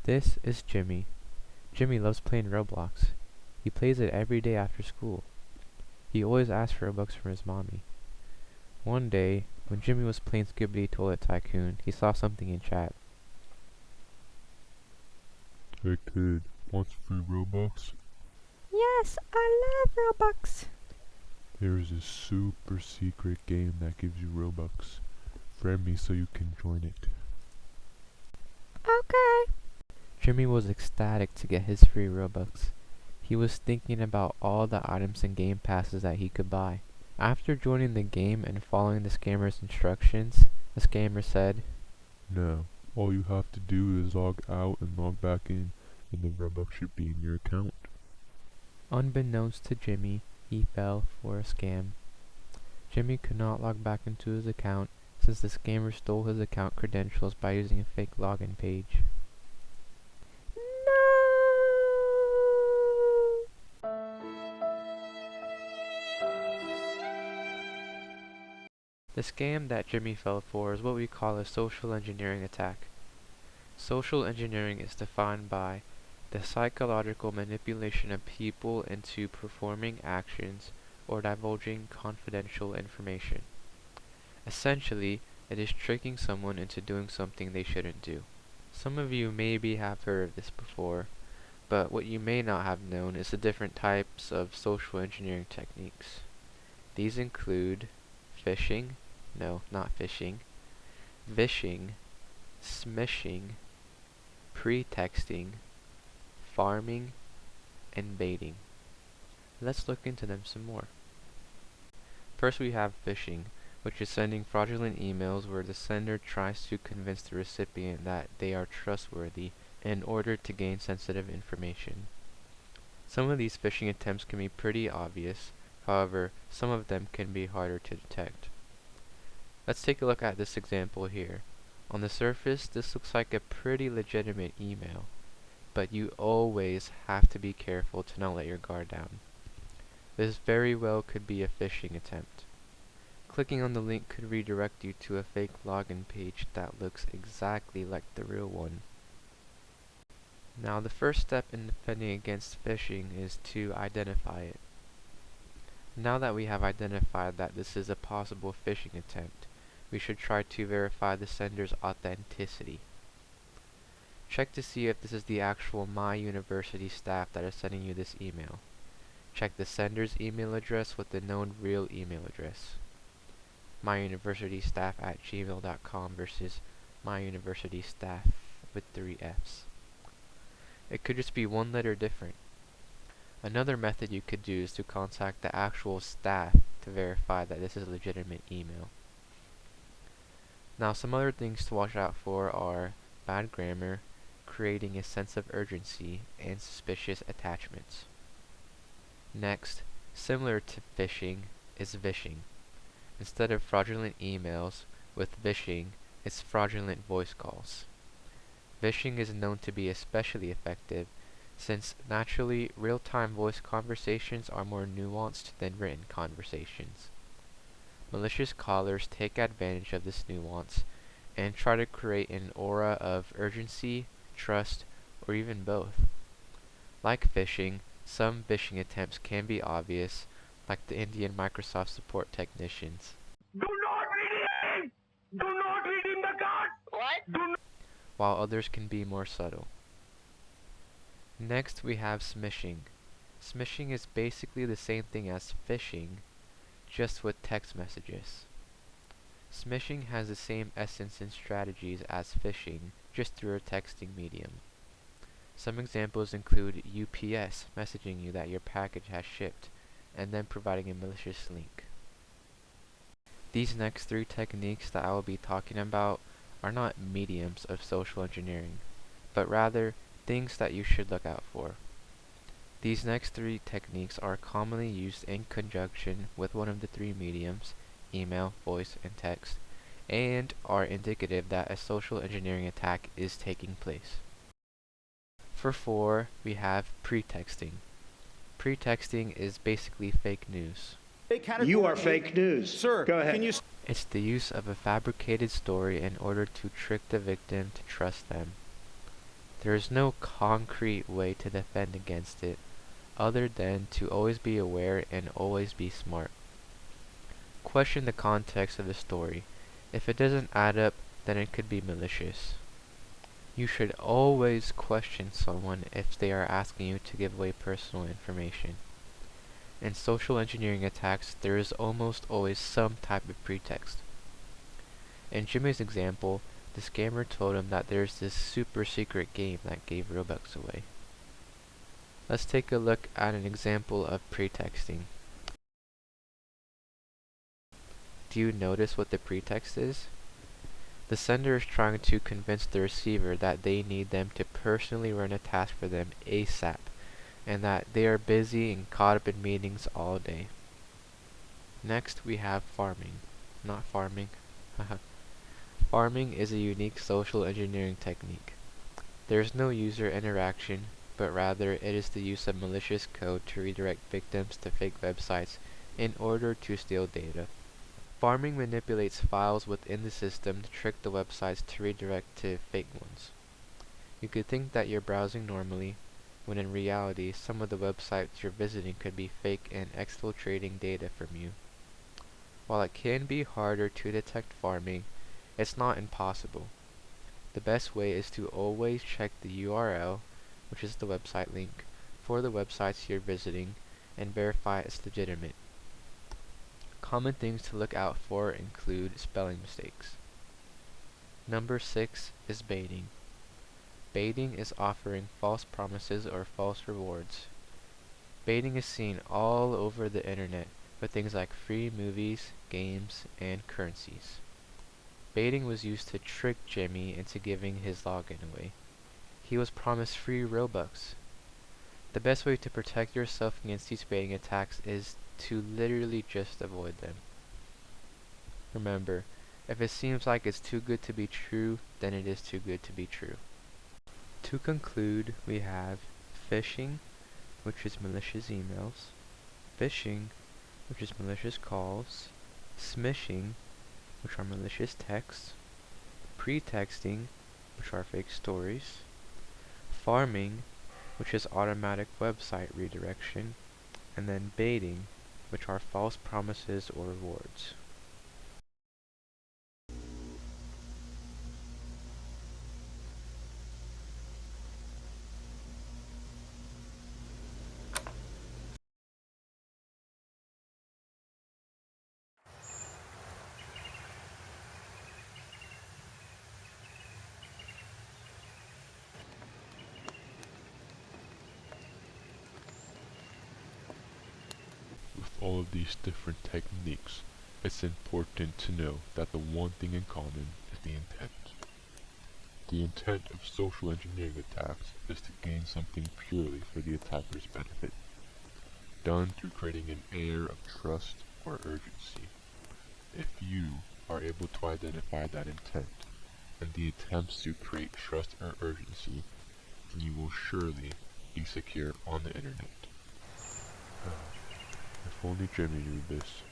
This is Jimmy. Jimmy loves playing Roblox. He plays it every day after school. He always asks for Robux from his mommy. One day, when Jimmy was playing Skibbity Toilet Tycoon, he saw something in chat. Hey kid, wants free Robux? Yes, I love Robux. There's a super secret game that gives you Robux. Friend me so you can join it. Okay. Jimmy was ecstatic to get his free Robux. He was thinking about all the items and game passes that he could buy. After joining the game and following the scammer's instructions, the scammer said, Now, all you have to do is log out and log back in, and the Robux should be in your account. Unbeknownst to Jimmy, he fell for a scam. Jimmy could not log back into his account since the scammer stole his account credentials by using a fake login page. No. The scam that Jimmy fell for is what we call a social engineering attack. Social engineering is defined by the psychological manipulation of people into performing actions or divulging confidential information. Essentially, it is tricking someone into doing something they shouldn't do. Some of you maybe have heard of this before, but what you may not have known is the different types of social engineering techniques. These include phishing, no, not phishing, vishing, smishing, pretexting, farming, and baiting. Let's look into them some more. First we have phishing, which is sending fraudulent emails where the sender tries to convince the recipient that they are trustworthy in order to gain sensitive information. Some of these phishing attempts can be pretty obvious, however, some of them can be harder to detect. Let's take a look at this example here. On the surface, this looks like a pretty legitimate email, but you always have to be careful to not let your guard down. This very well could be a phishing attempt. Clicking on the link could redirect you to a fake login page that looks exactly like the real one. Now, the first step in defending against phishing is to identify it. Now that we have identified that this is a possible phishing attempt, we should try to verify the sender's authenticity. Check to see if this is the actual My University staff that is sending you this email. Check the sender's email address with the known real email address. myuniversitystaff@gmail.com versus myuniversitystaff with 3 F's. It could just be one letter different. Another method you could do is to contact the actual staff to verify that this is a legitimate email. Now, some other things to watch out for are bad grammar, creating a sense of urgency, and suspicious attachments. Next, similar to phishing, is vishing. Instead of fraudulent emails, with vishing, it's fraudulent voice calls. Vishing is known to be especially effective since naturally real-time voice conversations are more nuanced than written conversations. Malicious callers take advantage of this nuance and try to create an aura of urgency, trust, or even both. Like phishing, some phishing attempts can be obvious, like the Indian Microsoft support technicians. Do not redeem! Do not redeem the card! What? While others can be more subtle. Next we have smishing. Smishing is basically the same thing as phishing, just with text messages. Smishing has the same essence and strategies as phishing, just through a texting medium. Some examples include UPS messaging you that your package has shipped, and then providing a malicious link. These next 3 techniques that I will be talking about are not mediums of social engineering, but rather things that you should look out for. These next 3 techniques are commonly used in conjunction with one of the 3 mediums, email, voice, and text, and are indicative that a social engineering attack is taking place. For 4, we have pretexting. Pretexting is basically fake news. You are fake news. Sir, go ahead. Can you It's the use of a fabricated story in order to trick the victim to trust them. There is no concrete way to defend against it, other than to always be aware and always be smart. Question the context of the story. If it doesn't add up, then it could be malicious. You should always question someone if they are asking you to give away personal information. In social engineering attacks, there is almost always some type of pretext. In Jimmy's example, the scammer told him that there's this super secret game that gave Robux away. Let's take a look at an example of pretexting. Do you notice what the pretext is? The sender is trying to convince the receiver that they need them to personally run a task for them ASAP, and that they are busy and caught up in meetings all day. Next we have farming. Not farming. Farming is a unique social engineering technique. There is no user interaction, but rather it is the use of malicious code to redirect victims to fake websites in order to steal data. Farming manipulates files within the system to trick the websites to redirect to fake ones. You could think that you're browsing normally, when in reality some of the websites you're visiting could be fake and exfiltrating data from you. While it can be harder to detect farming, it's not impossible. The best way is to always check the URL, which is the website link, for the websites you're visiting and verify it's legitimate. Common things to look out for include spelling mistakes. Number 6 is baiting. Baiting is offering false promises or false rewards. Baiting is seen all over the internet with things like free movies, games, and currencies. Baiting was used to trick Jimmy into giving his login away. He was promised free Robux. The best way to protect yourself against these baiting attacks is to literally just avoid them. Remember, if it seems like it's too good to be true, then it is too good to be true. To conclude, we have phishing, which is malicious emails, phishing, which is malicious calls, smishing, which are malicious texts, pretexting, which are fake stories, farming, which is automatic website redirection, and then baiting, which are false promises or rewards. With all of these different techniques, it's important to know that the one thing in common is the intent. The intent of social engineering attacks is to gain something purely for the attacker's benefit, done through creating an air of trust or urgency. If you are able to identify that intent and the attempts to create trust or urgency, then you will surely be secure on the internet. If only Jimmy knew this.